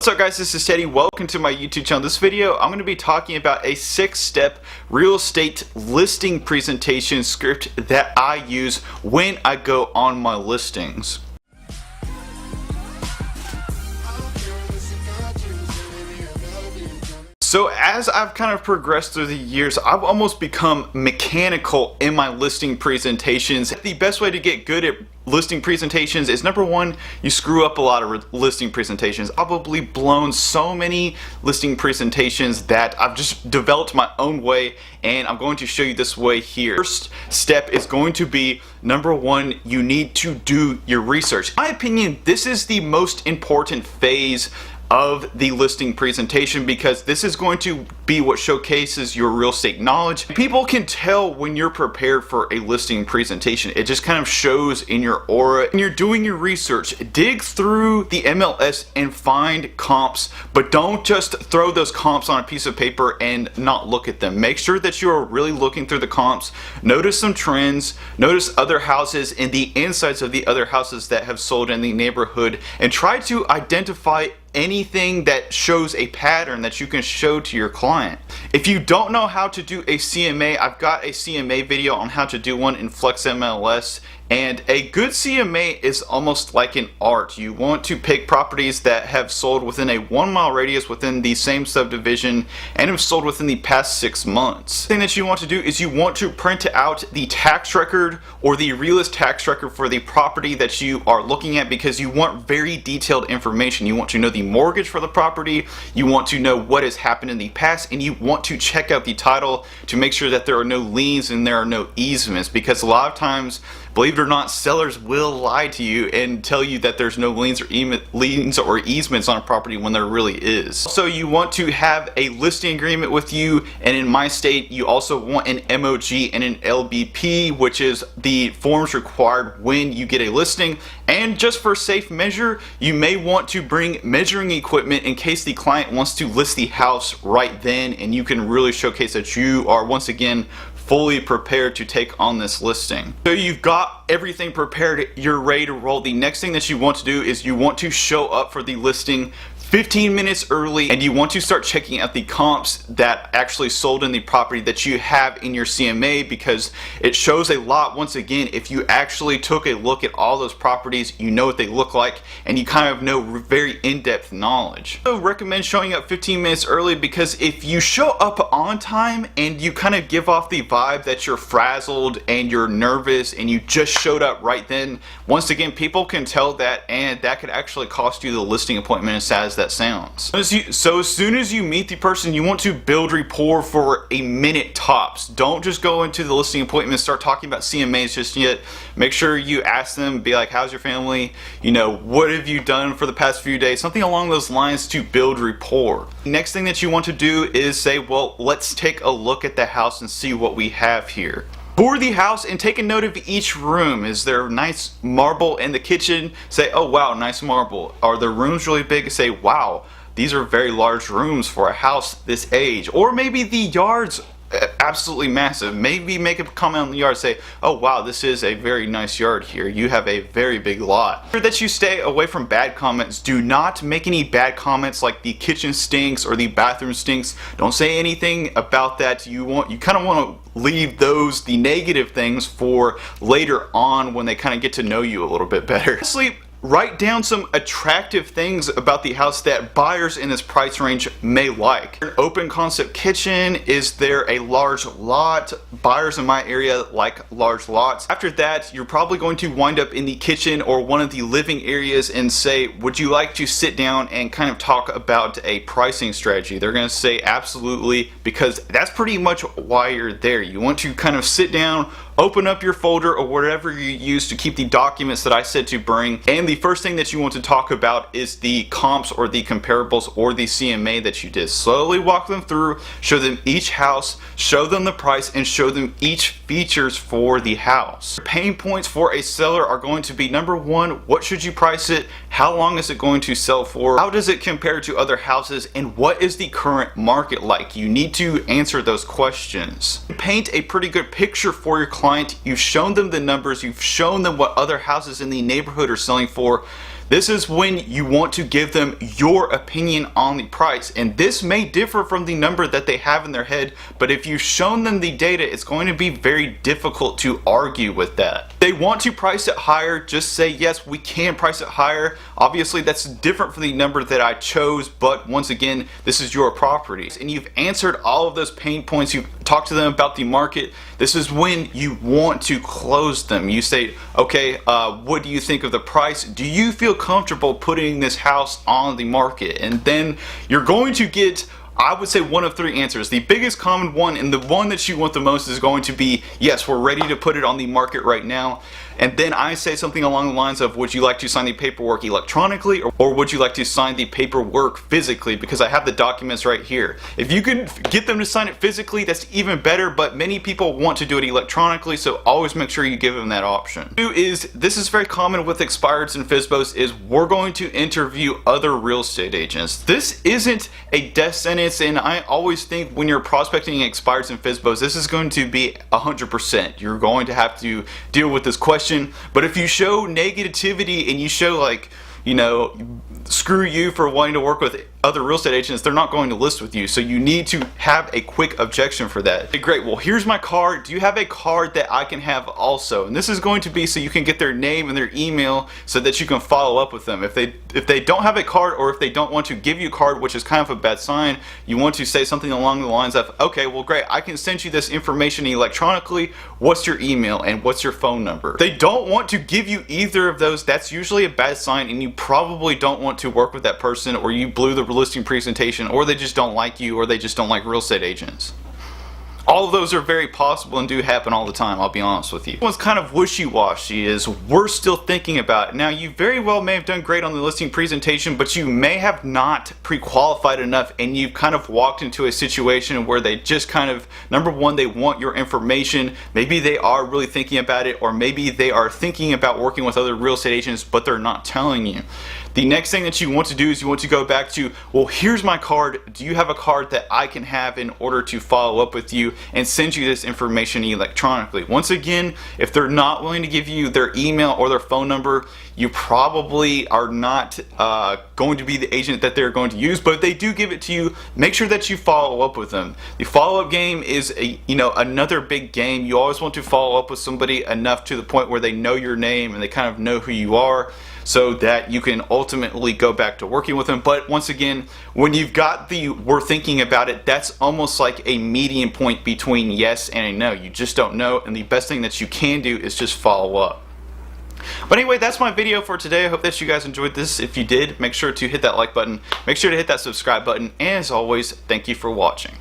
What's up guys, this is Teddy. Welcome to my YouTube channel. This video I'm going to be talking about a 6-step real estate listing presentation script that I use when I go on my listings. So as I've kind of progressed through the years, I've almost become mechanical in my listing presentations. The best way to get good at listing presentations is, number one, you screw up a lot of listing presentations. I've probably blown so many listing presentations that I've just developed my own way, and I'm going to show you this way here. First step is going to be, number one, you need to do your research. In my opinion, this is the most important phase of the listing presentation because this is going to be what showcases your real estate knowledge. People can tell when you're prepared for a listing presentation. It just kind of shows in your aura. When you're doing your research, dig through the MLS and find comps, but don't just throw those comps on a piece of paper and not look at them. Make sure that you're really looking through the comps. Notice some trends, notice other houses and the insides of the other houses that have sold in the neighborhood, and try to identify anything that shows a pattern that you can show to your client. If you don't know how to do a CMA, I've got a CMA video on how to do one in Flex MLS. And a good CMA is almost like an art. You want to pick properties that have sold within a 1-mile radius within the same subdivision and have sold within the past 6 months. The thing that you want to do is you want to print out the tax record or the realist tax record for the property that you are looking at, because you want very detailed information. You want to know the mortgage for the property, you want to know what has happened in the past, and you want to check out the title to make sure that there are no liens and there are no easements, because a lot of times, believe it or not, sellers will lie to you and tell you that there's no liens or easements on a property when there really is. So you want to have a listing agreement with you, and in my state you also want an MOG and an LBP, which is the forms required when you get a listing. And just for safe measure, you may want to bring measuring equipment in case the client wants to list the house right then, and you can really showcase that you are once again fully prepared to take on this listing. So you've got everything prepared, you're ready to roll. The next thing that you want to do is you want to show up for the listing 15 minutes early, and you want to start checking out the comps that actually sold in the property that you have in your CMA, because it shows a lot. Once again, if you actually took a look at all those properties, you know what they look like and you kind of know very in-depth knowledge. I recommend showing up 15 minutes early, because if you show up on time and you kind of give off the vibe that you're frazzled and you're nervous and you just showed up right then, once again, people can tell that, and that could actually cost you the listing appointment, as sad as that sounds. So as soon as you meet the person, you want to build rapport for a minute tops. Don't just go into the listing appointment and start talking about CMAs just yet. Make sure you ask them, be like, how's your family? You know, what have you done for the past few days? Something along those lines to build rapport. Next thing that you want to do is say, well, let's take a look at the house and see what we have here. Tour the house and take a note of each room. Is there nice marble in the kitchen? Say, oh wow, nice marble. Are the rooms really big? Say, wow, these are very large rooms for a house this age. Or maybe the yard's absolutely massive. Maybe make a comment on the yard, say, oh wow, this is a very nice yard here. You have a very big lot. Make sure that you stay away from bad comments. Do not make any bad comments like the kitchen stinks or the bathroom stinks. Don't say anything about that. You kind of want to leave the negative things for later on when they kind of get to know you a little bit better. Lastly, write down some attractive things about the house that buyers in this price range may like. An open concept kitchen. Is there a large lot? Buyers in my area like large lots. After that, you're probably going to wind up in the kitchen or one of the living areas and say, would you like to sit down and kind of talk about a pricing strategy? They're going to say absolutely, because that's pretty much why you're there. You want to kind of sit down, open up your folder or whatever you use to keep the documents that I said to bring, and the first thing that you want to talk about is the comps or the comparables or the CMA that you did. Slowly walk them through, show them each house, show them the price, and show them each features for the house. Pain points for a seller are going to be, number one, what should you price it? How long is it going to sell for? How does it compare to other houses? And what is the current market like? You need to answer those questions. Paint a pretty good picture for your client. You've shown them the numbers, you've shown them what other houses in the neighborhood are selling for. This is when you want to give them your opinion on the price, and this may differ from the number that they have in their head, but if you've shown them the data, it's going to be very difficult to argue with that. They want to price it higher, just say yes, we can price it higher. Obviously that's different from the number that I chose, but once again, this is your property and you've answered all of those pain points. You've talked to them about the market. This is when you want to close them. You say, okay, what do you think of the price? Do you feel comfortable putting this house on the market? And then you're going to get, I would say, one of three answers. The biggest common one, and the one that you want the most, is going to be, yes, we're ready to put it on the market right now. And then I say something along the lines of, would you like to sign the paperwork electronically, or would you like to sign the paperwork physically? Because I have the documents right here. If you can get them to sign it physically, that's even better, but many people want to do it electronically, so always make sure you give them that option. Two is, this is very common with expireds and FSBOs, is we're going to interview other real estate agents. This isn't a death sentence, and I always think when you're prospecting expireds and FSBOs, this is going to be 100%. You're going to have to deal with this question. But if you show negativity and you show, like, you know, screw you for wanting to work with other real estate agents, they're not going to list with you. So you need to have a quick objection for that. Okay, great, well, here's my card. Do you have a card that I can have also? And this is going to be so you can get their name and their email so that you can follow up with them. If they don't have a card, or if they don't want to give you a card, which is kind of a bad sign, you want to say something along the lines of, okay, well, great, I can send you this information electronically. What's your email and what's your phone number? If they don't want to give you either of those, that's usually a bad sign, and you probably don't want to work with that person, or you blew the listing presentation, or they just don't like you, or they just don't like real estate agents. All of those are very possible and do happen all the time, I'll be honest with you. One's kind of wishy-washy is, we're still thinking about it. Now, you very well may have done great on the listing presentation, but you may have not pre-qualified enough, and you've kind of walked into a situation where they just kind of, number one, they want your information. Maybe they are really thinking about it, or maybe they are thinking about working with other real estate agents, but they're not telling you. The next thing that you want to do is you want to go back to, well, here's my card. Do you have a card that I can have in order to follow up with you and send you this information electronically? Once again, if they're not willing to give you their email or their phone number, you probably are not going to be the agent that they're going to use. But if they do give it to you, make sure that you follow up with them. The follow-up game is another big game. You always want to follow up with somebody enough to the point where they know your name and they kind of know who you are, so that you can ultimately go back to working with them. But once again, when you've got the we're thinking about it, that's almost like a median point between yes and a no. You just don't know, and the best thing that you can do is just follow up. But anyway, that's my video for today. I hope that you guys enjoyed this. If you did, make sure to hit that like button, make sure to hit that subscribe button, and as always, thank you for watching.